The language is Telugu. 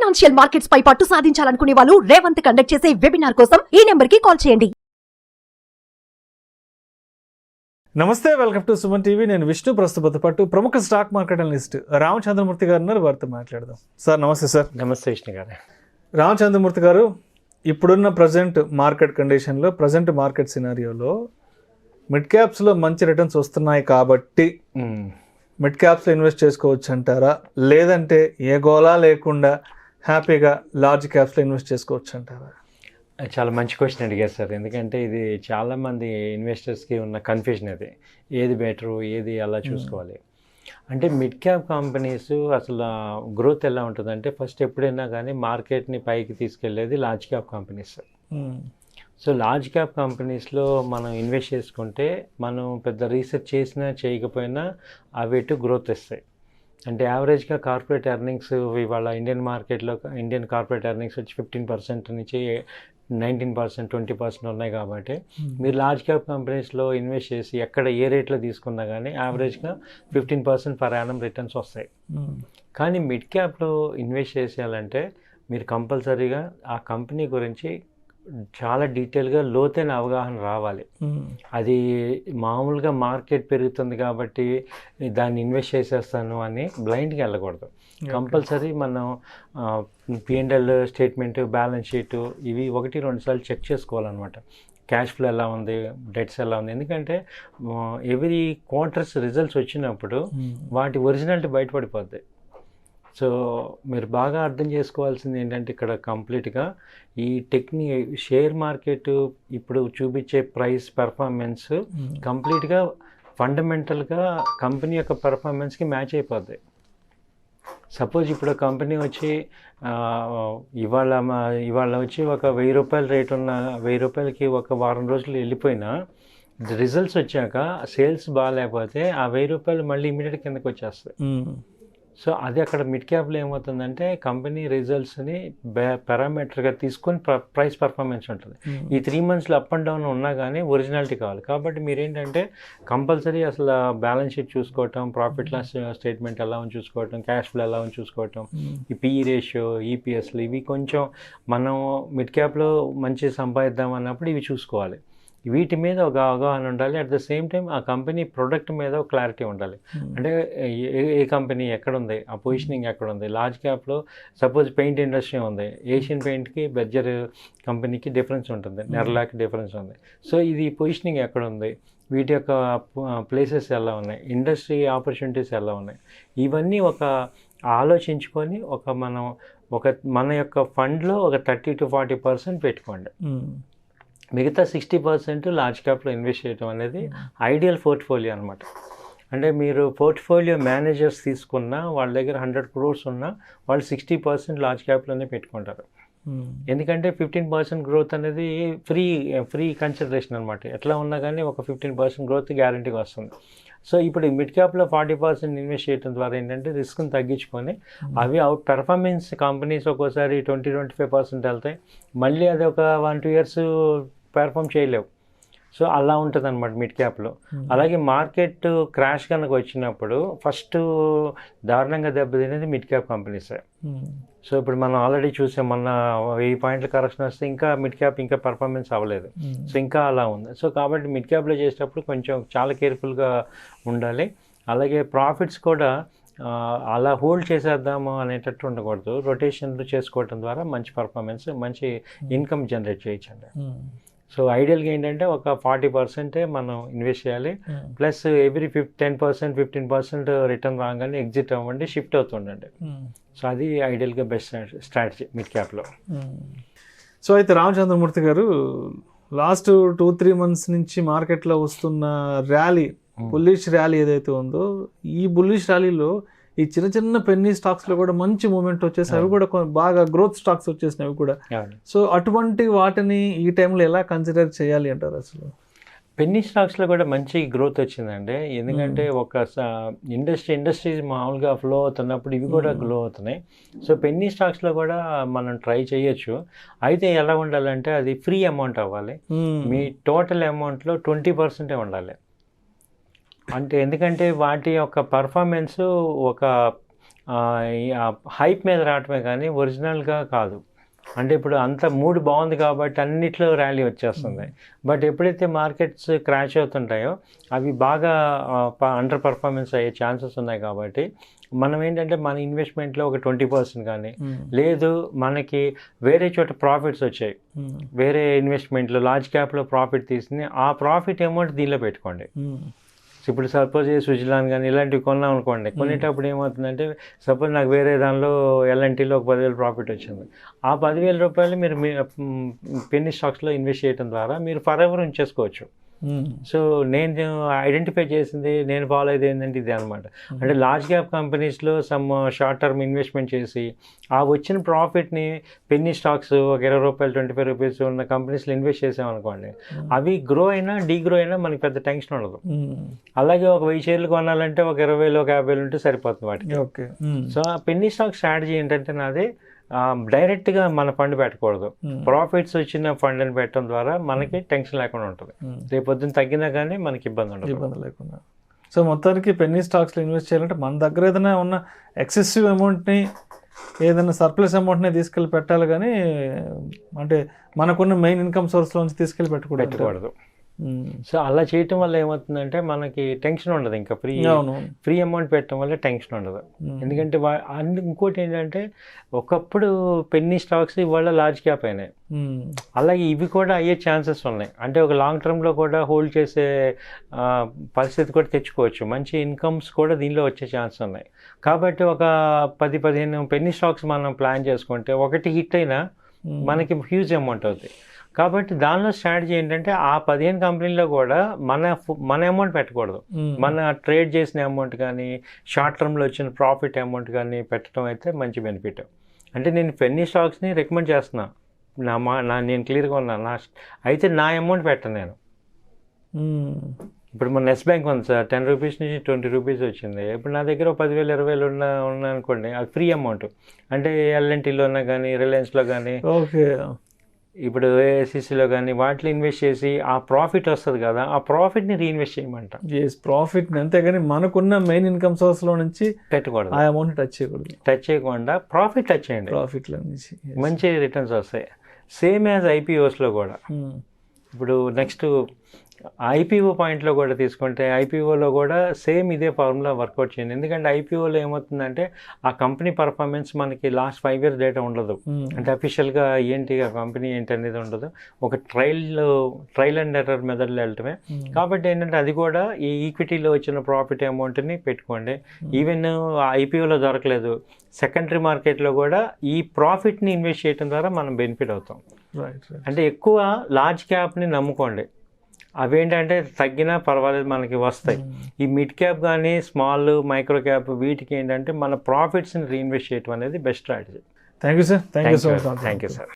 ఫైనాన్షియల్ మార్కెట్స్ పై పట్టు సాధించాలనుకునే వాళ్ళు రేవంత్ కండక్ట్ చేసే వెబినార్ కోసం ఈ నెంబర్ కి కాల్ చేయండి. నమస్తే, వెల్కమ్ టు సుమన్ టీవీ. నేను విష్ణు. ప్రస్తుత పాటు ప్రముఖ స్టాక్ మార్కెట్ అనలిస్ట్ రామచంద్రమూర్తి గారు ఉన్నారు. వారితో మాట్లాడదాం. సార్ నమస్తే. సార్ నమస్తే విష్ణు గారు. రామచంద్రమూర్తి గారు, ఇప్పుడున్న ప్రజెంట్ మార్కెట్ కండిషన్లో, ప్రజెంట్ మార్కెట్ సినారియోలో మిడ్ క్యాప్స్లో మంచి రిటర్న్స్ వస్తున్నాయి కాబట్టి మిడ్ క్యాప్స్లో ఇన్వెస్ట్ చేసుకోవచ్చు అంటారా, లేదంటే ఏ గోలా లేకుండా హ్యాపీగా లార్జ్ క్యాప్స్లో ఇన్వెస్ట్ చేసుకోవచ్చు అంటారా? చాలా మంచి క్వశ్చన్ అడిగారు సార్. ఎందుకంటే ఇది చాలామంది ఇన్వెస్టర్స్కి ఉన్న కన్ఫ్యూజన్ అది, ఏది బెటరు, ఏది అలా చూసుకోవాలి అంటే. మిడ్ క్యాప్ కంపెనీస్ అసలు గ్రోత్ ఎలా ఉంటుందంటే, ఫస్ట్ ఎప్పుడైనా కానీ మార్కెట్ని పైకి తీసుకెళ్లేది large cap companies. So large cap కంపెనీస్లో మనం ఇన్వెస్ట్ చేసుకుంటే, మనం పెద్ద రీసెర్చ్ చేసినా చేయకపోయినా అవి గ్రోత్ ఇస్తాయి. అంటే యావరేజ్గా కార్పొరేట్ ఎర్నింగ్స్ ఇవాళ ఇండియన్ మార్కెట్లో ఇండియన్ కార్పొరేట్ ఎర్నింగ్స్ వచ్చి 15% నుంచి 19%, 20% ఉన్నాయి. కాబట్టి మీరు లార్జ్ క్యాప్ కంపెనీస్లో ఇన్వెస్ట్ చేసి ఎక్కడ ఏ రేట్లో తీసుకున్నా కానీ యావరేజ్గా 15% పర్ యానం రిటర్న్స్ వస్తాయి. కానీ మిడ్ క్యాప్లో ఇన్వెస్ట్ చేసేయాలంటే మీరు కంపల్సరీగా ఆ కంపెనీ గురించి చాలా డీటెయిల్గా లోతైన అవగాహన రావాలి. అది మామూలుగా మార్కెట్ పెరుగుతుంది కాబట్టి దాన్ని ఇన్వెస్ట్ చేసేస్తాను అని బ్లైండ్గా వెళ్ళకూడదు. కంపల్సరీ మనం P&L స్టేట్మెంట్, బ్యాలెన్స్ షీటు ఇవి 1-2 సార్లు చెక్ చేసుకోవాలన్నమాట. క్యాష్ ఫ్లో ఎలా ఉంది, డెట్స్ ఎలా ఉంది. ఎందుకంటే ఎవ్రీ క్వార్టర్స్ రిజల్ట్స్ వచ్చినప్పుడు వాటి ఒరిజినాలిటీ బయటపడిపోద్ది. సో మీరు బాగా అర్థం చేసుకోవాల్సింది ఏంటంటే, ఇక్కడ కంప్లీట్గా ఈ షేర్ మార్కెట్ ఇప్పుడు చూపించే ప్రైస్ పెర్ఫార్మెన్స్ కంప్లీట్గా ఫండమెంటల్గా కంపెనీ యొక్క పెర్ఫార్మెన్స్కి మ్యాచ్ అయిపోద్ది. సపోజ్ ఇప్పుడు కంపెనీ వచ్చి ఇవాళ వచ్చి ఒక 1000 రూపాయల రేట్ ఉన్న 1000 రూపాయలకి ఒక వారం రోజులు వెళ్ళిపోయినా, రిజల్ట్స్ వచ్చాక సేల్స్ బాగాలేకపోతే ఆ 1000 రూపాయలు మళ్ళీ ఇమీడియట్ కిందకి వచ్చేస్తాయి. సో అది అక్కడ మిడ్ క్యాప్లో ఏమవుతుందంటే, కంపెనీ రిజల్ట్స్ని పారామీటర్గా తీసుకొని ప్రైస్ పర్ఫార్మెన్స్ ఉంటుంది. ఈ 3 మంత్స్లో అప్ అండ్ డౌన్ ఉన్నా కానీ ఒరిజినాలిటీ కావాలి. కాబట్టి మీరేంటంటే కంపల్సరీ అసలు బ్యాలెన్స్ షీట్ చూసుకోవటం, ప్రాఫిట్ లాస్ స్టేట్మెంట్ ఎలా ఉంది చూసుకోవటం, క్యాష్ ఫ్లో ఎలా ఉంది చూసుకోవటం, ఈ PE రేషియో, EPSలు ఇవి కొంచెం మనం మిడ్ క్యాప్లో మంచి సంపాదిద్దాం అన్నప్పుడు ఇవి చూసుకోవాలి. వీటి మీద ఒక అవగాహన ఉండాలి. అట్ ద సేమ్ టైం ఆ కంపెనీ ప్రొడక్ట్ మీద ఒక క్లారిటీ ఉండాలి. అంటే ఏ కంపెనీ ఎక్కడుంది, ఆ పొజిషనింగ్ ఎక్కడుంది. లార్జ్ క్యాప్లో సపోజ్ పెయింట్ ఇండస్ట్రీ ఉంది, ఏషియన్ పెయింట్కి బెర్జర్ కంపెనీకి డిఫరెన్స్ ఉంటుంది, నెర్లాకి డిఫరెన్స్ ఉంది. సో ఇది పొజిషనింగ్ ఎక్కడుంది, వీటి యొక్క ప్లేసెస్ ఎలా ఉన్నాయి, ఇండస్ట్రీ ఆపర్చునిటీస్ ఎలా ఉన్నాయి, ఇవన్నీ ఒక ఆలోచించుకొని మన యొక్క ఫండ్లో ఒక 30-40% పెట్టుకోండి. మిగతా 60% లార్జ్ క్యాప్లో ఇన్వెస్ట్ చేయడం అనేది ఐడియల్ పోర్ట్ఫోలియో అనమాట. అంటే మీరు పోర్ట్ఫోలియో మేనేజర్స్ తీసుకున్నా, వాళ్ళ దగ్గర 100 crores ఉన్నా వాళ్ళు 60% లార్జ్ క్యాప్లోనే పెట్టుకుంటారు. ఎందుకంటే 15% గ్రోత్ అనేది ఫ్రీ కన్సిడరేషన్ అనమాట. ఎట్లా ఉన్నా కానీ ఒక 15% గ్రోత్ గ్యారంటీగా వస్తుంది. సో ఇప్పుడు మిడ్ క్యాప్లో 40% ఇన్వెస్ట్ చేయడం ద్వారా ఏంటంటే రిస్క్ని తగ్గించుకొని అవి అవుట్ పెర్ఫార్మెన్స్ కంపెనీస్ ఒక్కోసారి 20-25% వెళ్తాయి, మళ్ళీ అది ఒక 1-2 years పెర్ఫామ్ చేయలేవు. సో అలా ఉంటుంది అనమాట మిడ్ క్యాప్లో. అలాగే మార్కెట్ క్రాష్ కనుక వచ్చినప్పుడు ఫస్ట్ దారుణంగా దెబ్బతినేది మిడ్ క్యాప్ కంపెనీసే. సో ఇప్పుడు మనం ఆల్రెడీ చూసాం, మొన్న 1000 పాయింట్ల కరెక్షన్ వస్తే ఇంకా మిడ్ క్యాప్ ఇంకా పర్ఫార్మెన్స్ అవ్వలేదు. సో ఇంకా అలా ఉంది. సో కాబట్టి మిడ్ క్యాప్లో చేసేటప్పుడు కొంచెం చాలా కేర్ఫుల్గా ఉండాలి. అలాగే ప్రాఫిట్స్ కూడా అలా హోల్డ్ చేసేద్దాము అనేటట్టు ఉండకూడదు. రొటేషన్లు చేసుకోవటం ద్వారా మంచి పర్ఫార్మెన్స్, మంచి ఇన్కమ్ జనరేట్ చేయొచ్చండి. సో ఐడియల్గా ఏంటంటే ఒక 40% మనం ఇన్వెస్ట్ చేయాలి. ప్లస్ ఎవ్రీ 10%, 15% రిటర్న్ రాగానే ఎగ్జిట్ అవ్వండి, షిఫ్ట్ అవుతుండండి. సో అది ఐడియల్గా బెస్ట్ స్ట్రాటజీ మిడ్ క్యాప్లో. సో అయితే రామచంద్రమూర్తి గారు, లాస్ట్ 2-3 months నుంచి మార్కెట్లో వస్తున్న బుల్లిష్ ర్యాలీ ఏదైతే ఉందో, ఈ బుల్లిష్ ర్యాలీలో ఈ చిన్న పెన్నీ స్టాక్స్లో కూడా మంచి మూమెంట్ వచ్చేసి అవి కూడా బాగా గ్రోత్ స్టాక్స్ వచ్చేసినవి కూడా. సో అటువంటి వాటిని ఈ టైంలో ఎలా కన్సిడర్ చేయాలి అంటారు? అసలు పెన్నీ స్టాక్స్లో కూడా మంచి గ్రోత్ వచ్చిందండి. ఎందుకంటే ఒక ఇండస్ట్రీస్ మామూలుగా ఫ్లో అవుతున్నప్పుడు ఇవి కూడా గ్లో అవుతున్నాయి. సో పెన్నీ స్టాక్స్లో కూడా మనం ట్రై చేయొచ్చు. అయితే ఎలా ఉండాలంటే అది ఫ్రీ అమౌంట్ అవ్వాలి. మీ టోటల్ అమౌంట్లో 20% ఉండాలి. అంటే ఎందుకంటే వాటి యొక్క పర్ఫార్మెన్స్ ఒక హైప్ మీద రావటమే కానీ ఒరిజినల్గా కాదు. అంటే ఇప్పుడు అంత మూడు బాగుంది కాబట్టి అన్నిట్లో ర్యాలీ వచ్చేస్తుంది. బట్ ఎప్పుడైతే మార్కెట్స్ క్రాష్ అవుతుంటాయో అవి బాగా అండర్ పర్ఫార్మెన్స్ అయ్యే ఛాన్సెస్ ఉన్నాయి. కాబట్టి మనం ఏంటంటే మన ఇన్వెస్ట్మెంట్లో ఒక 20% కానీ, లేదు మనకి వేరే చోట ప్రాఫిట్స్ వచ్చాయి, వేరే ఇన్వెస్ట్మెంట్లో లార్జ్ క్యాప్లో ప్రాఫిట్ తీసుకుని ఆ ప్రాఫిట్ అమౌంట్ దీనిలో పెట్టుకోండి. ఇప్పుడు సపోజ్ స్విట్జర్లాండ్ కానీ ఇలాంటివి కొన్నాం అనుకోండి, కొనేటప్పుడు ఏమవుతుందంటే సపోజ్ నాకు వేరే దానిలో ఎల్ఎన్టీలో ఒక 10,000 ప్రాఫిట్ వచ్చింది. ఆ 10,000 రూపాయలు మీరు పెన్నీ స్టాక్స్లో ఇన్వెస్ట్ చేయడం ద్వారా మీరు ఫర్ ఎవర్ ఉంచేసుకోవచ్చు. సో నేను ఐడెంటిఫై చేసింది, నేను ఫాలో అయ్యేది ఏంటంటే ఇది అనమాట. అంటే లార్జ్ క్యాప్ కంపెనీస్లో సమ్ షార్ట్ టర్మ్ ఇన్వెస్ట్మెంట్ చేసి ఆ వచ్చిన ప్రాఫిట్ని పెన్నీ స్టాక్స్ ఒక 20 రూపాయలు 25 రూపీస్ ఉన్న కంపెనీస్లో ఇన్వెస్ట్ చేసామనుకోండి, అవి గ్రో అయినా డీగ్రో అయినా మనకి పెద్ద టెన్షన్ ఉండదు. అలాగే ఒక 1000 షేర్లు కొనాలంటే ఒక 20,000 ఒక 50,000 ఉంటే సరిపోతుంది వాటికి. సో ఆ పెన్నీ స్టాక్ స్ట్రాటజీ ఏంటంటే నాది డైరెక్ట్గా మన ఫండ్ పెట్టకూడదు, ప్రాఫిట్స్ వచ్చిన ఫండ్ అని పెట్టడం ద్వారా మనకి టెన్షన్ లేకుండా ఉంటుంది. రేపు పొద్దున్న తగ్గినా కానీ మనకి ఇబ్బంది లేకుండా. సో మొత్తానికి పెన్నీ స్టాక్స్లో ఇన్వెస్ట్ చేయాలంటే మన దగ్గర ఏదైనా ఉన్న ఎక్సెసివ్ అమౌంట్ని, ఏదైనా సర్ప్లస్ అమౌంట్ని తీసుకెళ్ళి పెట్టాలి, కానీ అంటే మనకున్న మెయిన్ ఇన్కమ్ సోర్స్లో నుంచి తీసుకెళ్ళి పెట్టకూడదు. సో అలా చేయటం వల్ల ఏమవుతుందంటే మనకి టెన్షన్ ఉండదు. ఇంకా ఫ్రీ అమౌంట్ పెట్టడం వల్ల టెన్షన్ ఉండదు. ఎందుకంటే ఇంకోటి ఏంటంటే ఒకప్పుడు పెన్నీ స్టాక్స్ ఇవాళ లార్జ్ క్యాప్ అయినాయి, అలాగే ఇవి కూడా అయ్యే ఛాన్సెస్ ఉన్నాయి. అంటే ఒక లాంగ్ టర్మ్లో కూడా హోల్డ్ చేసే పరిస్థితి కూడా తెచ్చుకోవచ్చు, మంచి ఇన్కమ్స్ కూడా దీనిలో వచ్చే ఛాన్స్ ఉన్నాయి. కాబట్టి ఒక 10-15 పెన్నీ స్టాక్స్ మనం ప్లాన్ చేసుకుంటే ఒకటి హిట్ అయినా మనకి హ్యూజ్ అమౌంట్ అవుతుంది. కాబట్టి దానిలో స్ట్రాటజీ ఏంటంటే ఆ 15 కంపెనీలో కూడా మన అమౌంట్ పెట్టకూడదు, మన ట్రేడ్ చేసిన అమౌంట్ కానీ షార్ట్ టర్మ్లో వచ్చిన ప్రాఫిట్ అమౌంట్ కానీ పెట్టడం అయితే మంచి బెనిఫిట్. అంటే నేను పెన్నీ స్టాక్స్ని రికమెండ్ చేస్తున్నా, నేను క్లియర్గా ఉన్నా. అయితే నా అమౌంట్ పెట్టను నేను. ఇప్పుడు మన నెక్స్ట్ బ్యాంక్ ఉంది సార్, 10 రూపీస్ నుంచి 20 రూపీస్ వచ్చింది. ఇప్పుడు నా దగ్గర 10,000 20,000 ఉన్నా అనుకోండి, అది ఫ్రీ అమౌంట్. అంటే ఎల్ఎన్టీలోనా కానీ రిలయన్స్లో కానీ, ఇప్పుడు ఏఐసిసిలో కానీ వాటిలో ఇన్వెస్ట్ చేసి ఆ ప్రాఫిట్ వస్తుంది కదా, ఆ ప్రాఫిట్ని రీఇన్వెస్ట్ చేయమంట. ప్రాఫిట్ని, అంతేగాని మనకున్న మెయిన్ ఇన్కమ్ సోర్స్లో నుంచి పెట్టకూడదు, ఆ అమౌంట్ టచ్ చేయకుండా ప్రాఫిట్ టచ్ చేయండి, ప్రాఫిట్లో నుంచి మంచి రిటర్న్స్ వస్తాయి. సేమ్ యాజ్ ఐపీఓస్లో కూడా. ఇప్పుడు నెక్స్ట్ ఐపీఓ పాయింట్లో కూడా తీసుకుంటే ఐపీఓలో కూడా సేమ్ ఇదే ఫార్ములా వర్కౌట్ చేయండి. ఎందుకంటే ఐపీఓలో ఏమవుతుందంటే ఆ కంపెనీ పర్ఫార్మెన్స్ మనకి లాస్ట్ 5 years డేటా ఉండదు. అంటే అఫీషియల్గా ఏంటి ఆ కంపెనీ ఏంటి అనేది ఉండదు, ఒక ట్రయల్ అండ్ ఎర్రర్ మెథడ్లో వెళ్ళటమే. కాబట్టి ఏంటంటే అది కూడా ఈ ఈక్విటీలో వచ్చిన ప్రాఫిట్ అమౌంట్ని పెట్టుకోండి. ఈవెన్ ఐపీఓలో దొరకలేదు, సెకండరీ మార్కెట్లో కూడా ఈ ప్రాఫిట్ని ఇన్వెస్ట్ చేయడం ద్వారా మనం బెనిఫిట్ అవుతాం. అంటే ఎక్కువ లార్జ్ క్యాప్ని నమ్ముకోండి, అవేంటంటే తగ్గినా పర్వాలేదు మనకి వస్తాయి. ఈ మిడ్ క్యాప్ కానీ స్మాల్ మైక్రో క్యాప్ వీటికి ఏంటంటే మన ప్రాఫిట్స్ని రీఇన్వెస్ట్ చేయడం అనేది best strategy. Thank you sir. Thank you sir.